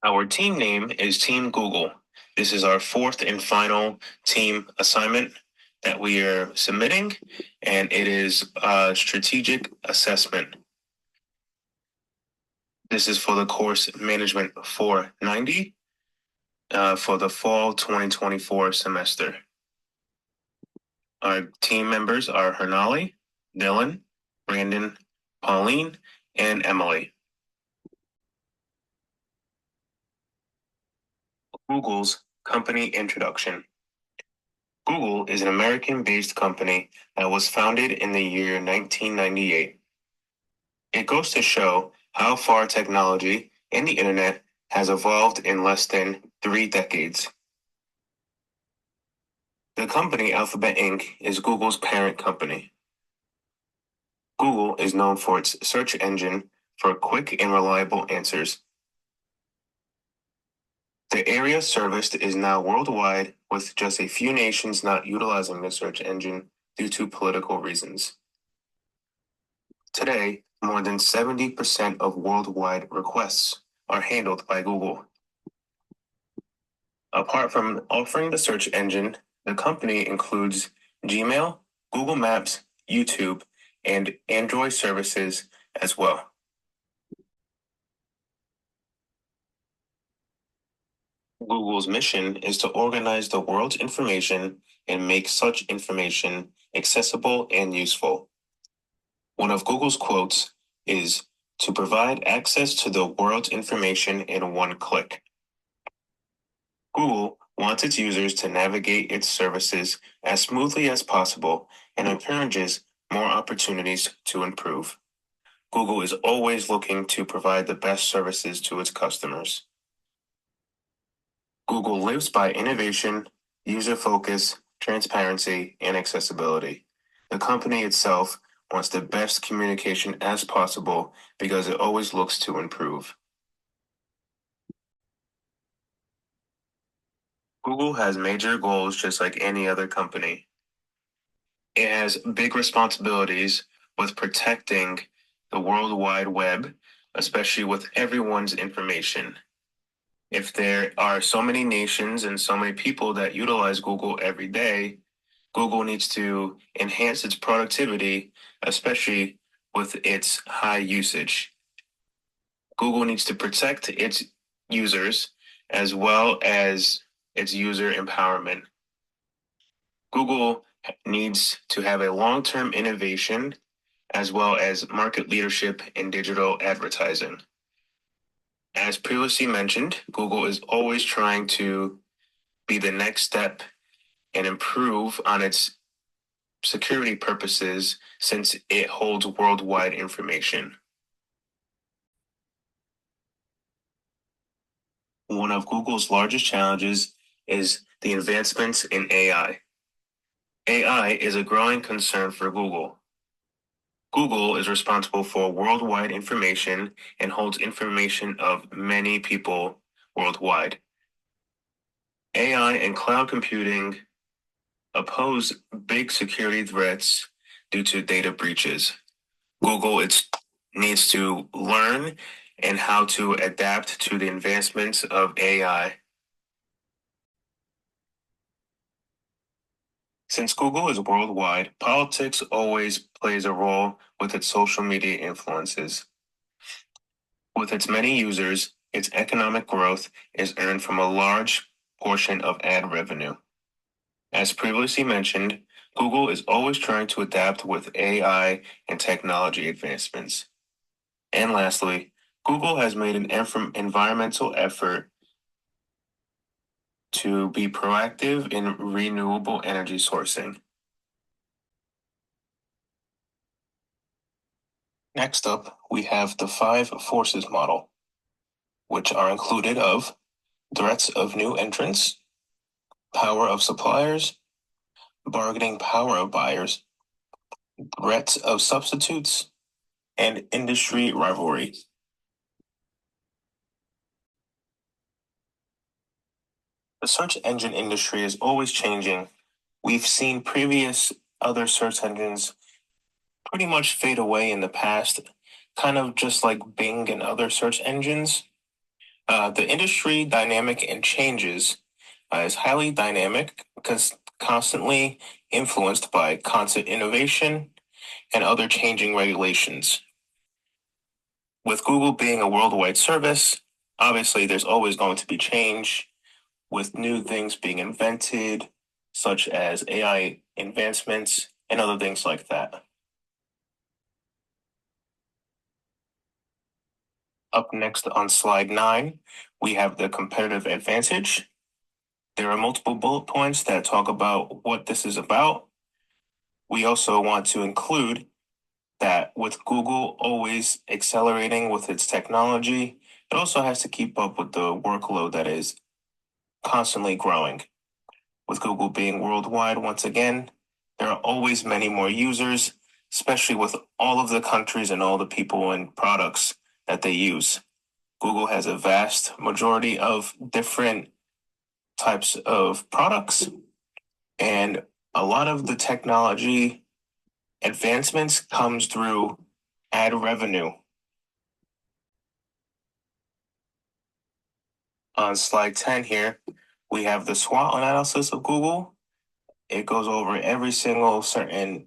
Our team name is Team Google. This is our fourth and final team assignment that we are submitting, and it is a strategic assessment. This is for the course Management 490 for the fall 2024 semester. Our team members are Hernali, Dylan, Brandon, Pauline, and Emily. Google's company introduction. Google is an American-based company that was founded in the year 1998. It goes to show how far technology and the internet has evolved in less than 3 decades. The company Alphabet Inc. is Google's parent company. Google is known for its search engine for quick and reliable answers. The area serviced is now worldwide, with just a few nations not utilizing the search engine due to political reasons. Today, more than 70% of worldwide requests are handled by Google. Apart from offering the search engine, the company includes Gmail, Google Maps, YouTube, and Android services as well. Google's mission is to organize the world's information and make such information accessible and useful. One of Google's quotes is to provide access to the world's information in one click. Google wants its users to navigate its services as smoothly as possible and encourages more opportunities to improve. Google is always looking to provide the best services to its customers. Google lives by innovation, user focus, transparency, and accessibility. The company itself wants the best communication as possible because it always looks to improve. Google has major goals just like any other company. It has big responsibilities with protecting the World Wide Web, especially with everyone's information. If there are so many nations and so many people that utilize Google every day, Google needs to enhance its productivity, especially with its high usage. Google needs to protect its users as well as its user empowerment. Google needs to have a long-term innovation as well as market leadership in digital advertising. As previously mentioned, Google is always trying to be the next step and improve on its security purposes since it holds worldwide information. One of Google's largest challenges is the advancements in AI. AI is a growing concern for Google. Google is responsible for worldwide information and holds information of many people worldwide. AI and cloud computing pose big security threats due to data breaches. Google needs to learn and how to adapt to the advancements of AI. Since Google is worldwide, politics always plays a role with its social media influences. With its many users, its economic growth is earned from a large portion of ad revenue. As previously mentioned, Google is always trying to adapt with AI and technology advancements. And lastly, Google has made an environmental effort to be proactive in renewable energy sourcing. Next up, we have the 5 forces model, which are included of threats of new entrants, power of suppliers, bargaining power of buyers, threats of substitutes, and industry rivalry. The search engine industry is always changing. We've seen previous other search engines pretty much fade away in the past, kind of just like Bing and other search engines. The industry dynamic and changes is highly dynamic because constantly influenced by constant innovation and other changing regulations. With Google being a worldwide service, obviously there's always going to be change with new things being invented, such as AI advancements and other things like that. Up next on slide 9, we have the competitive advantage. There are multiple bullet points that talk about what this is about. We also want to include that with Google always accelerating with its technology, it also has to keep up with the workload that is constantly growing. With Google being worldwide once again, there are always many more users, especially with all of the countries and all the people and products that they use. Google has a vast majority of different types of products, and a lot of the technology advancements comes through ad revenue. On slide 10 here, we have the SWOT analysis of Google. It goes over every single certain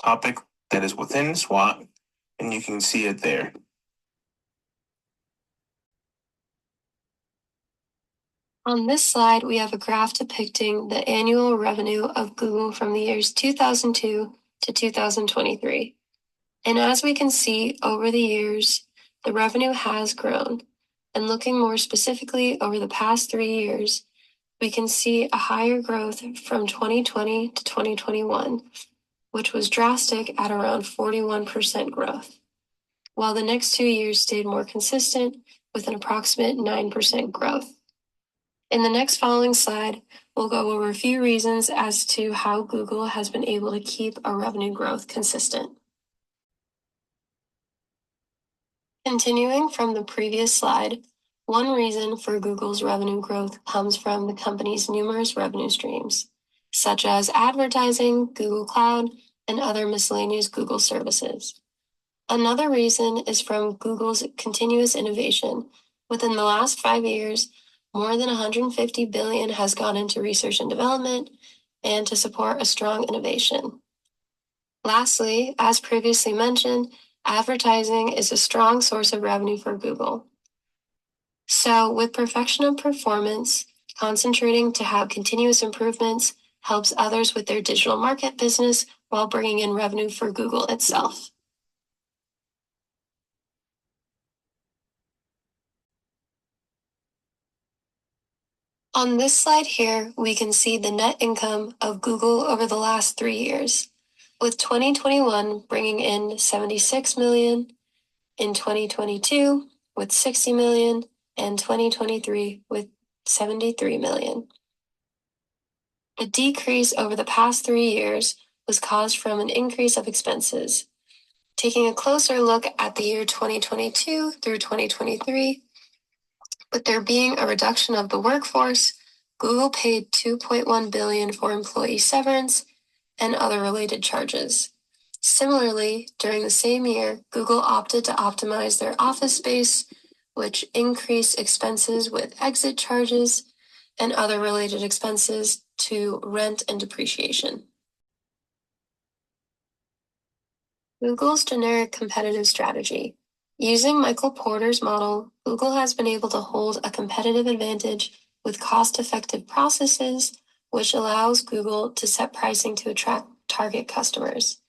topic that is within SWOT, and you can see it there. On this slide, we have a graph depicting the annual revenue of Google from the years 2002 to 2023. And as we can see over the years, the revenue has grown. And looking more specifically over the past 3 years, we can see a higher growth from 2020 to 2021, which was drastic at around 41% growth, while the next 2 years stayed more consistent with an approximate 9% growth. In the next following slide, we'll go over a few reasons as to how Google has been able to keep a revenue growth consistent. Continuing from the previous slide, one reason for Google's revenue growth comes from the company's numerous revenue streams, such as advertising, Google Cloud, and other miscellaneous Google services. Another reason is from Google's continuous innovation. Within the last 5 years, more than $150 billion has gone into research and development and to support a strong innovation. Lastly, as previously mentioned, advertising is a strong source of revenue for Google. So, with perfection of performance, concentrating to have continuous improvements helps others with their digital market business while bringing in revenue for Google itself. On this slide here, we can see the net income of Google over the last 3 years, with 2021 bringing in $76 million, in 2022 with $60 million, and 2023 with $73 million. A decrease over the past 3 years was caused from an increase of expenses. Taking a closer look at the year 2022 through 2023, with there being a reduction of the workforce, Google paid $2.1 billion for employee severance and other related charges. Similarly, during the same year, Google opted to optimize their office space, which increased expenses with exit charges and other related expenses to rent and depreciation. Google's generic competitive strategy. Using Michael Porter's model, Google has been able to hold a competitive advantage with cost-effective processes, which allows Google to set pricing to attract target customers.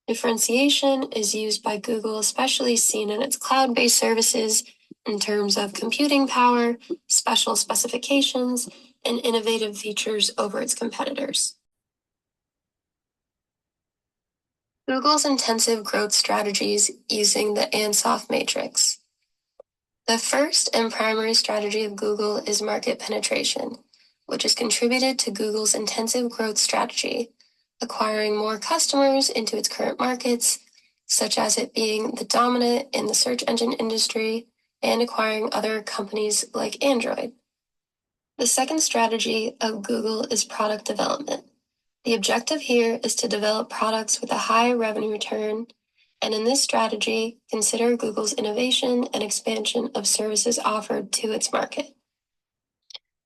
Differentiation is used by Google, especially seen in its cloud-based services in terms of computing power, special specifications, and innovative features over its competitors. Google's intensive growth strategies using the Ansoff matrix. The first and primary strategy of Google is market penetration, which has contributed to Google's intensive growth strategy, acquiring more customers into its current markets, such as it being the dominant in the search engine industry and acquiring other companies like Android. The second strategy of Google is product development. The objective here is to develop products with a high revenue return And in this strategy, consider Google's innovation and expansion of services offered to its market.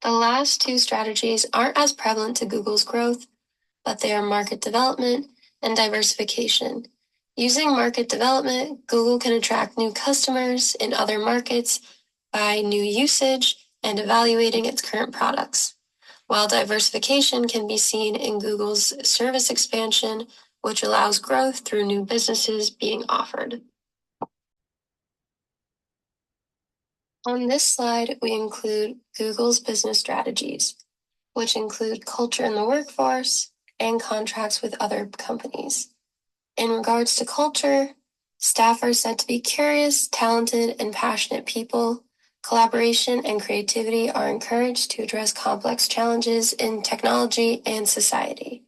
The last two strategies aren't as prevalent to Google's growth, but they are market development and diversification. Using market development, Google can attract new customers in other markets by new usage and evaluating its current products, while diversification can be seen in Google's service expansion, which allows growth through new businesses being offered. On this slide, we include Google's business strategies, which include culture in the workforce and contracts with other companies. In regards to culture, staff are said to be curious, talented, and passionate people. Collaboration and creativity are encouraged to address complex challenges in technology and society.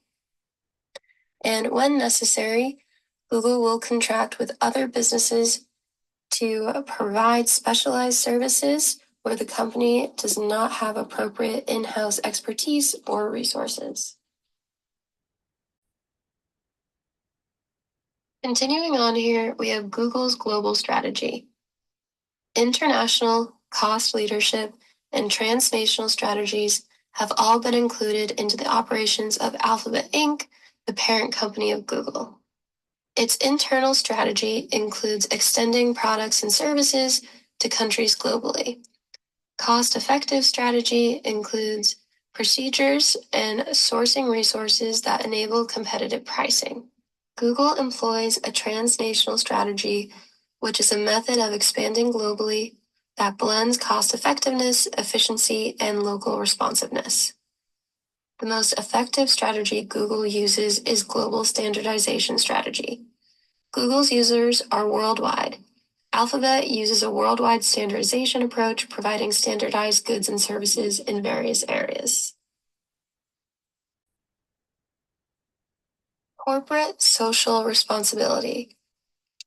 And when necessary, Google will contract with other businesses to provide specialized services where the company does not have appropriate in-house expertise or resources. Continuing on here, we have Google's global strategy. International, cost leadership, and transnational strategies have all been included into the operations of Alphabet Inc., the parent company of Google. Its internal strategy includes extending products and services to countries globally. Cost-effective strategy includes procedures and sourcing resources that enable competitive pricing. Google employs a transnational strategy, which is a method of expanding globally that blends cost-effectiveness, efficiency, and local responsiveness. The most effective strategy Google uses is global standardization strategy. Google's users are worldwide. Alphabet uses a worldwide standardization approach, providing standardized goods and services in various areas. Corporate social responsibility.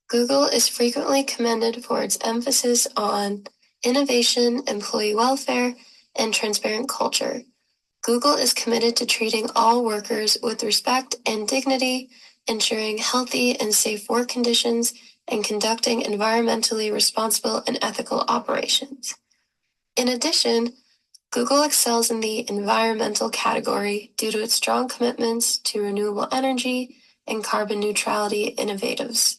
Google is frequently commended for its emphasis on innovation, employee welfare, and transparent culture. Google is committed to treating all workers with respect and dignity, ensuring healthy and safe work conditions, and conducting environmentally responsible and ethical operations. In addition, Google excels in the environmental category due to its strong commitments to renewable energy and carbon neutrality innovatives.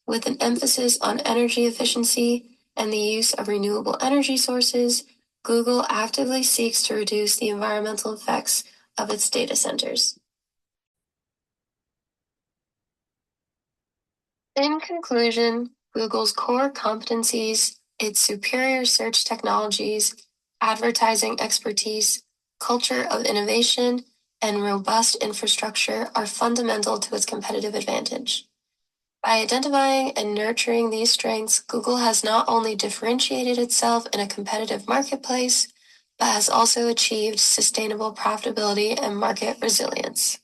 With an emphasis on energy efficiency and the use of renewable energy sources, Google actively seeks to reduce the environmental effects of its data centers. In conclusion, Google's core competencies, its superior search technologies, advertising expertise, culture of innovation, and robust infrastructure are fundamental to its competitive advantage. By identifying and nurturing these strengths, Google has not only differentiated itself in a competitive marketplace, but has also achieved sustainable profitability and market resilience.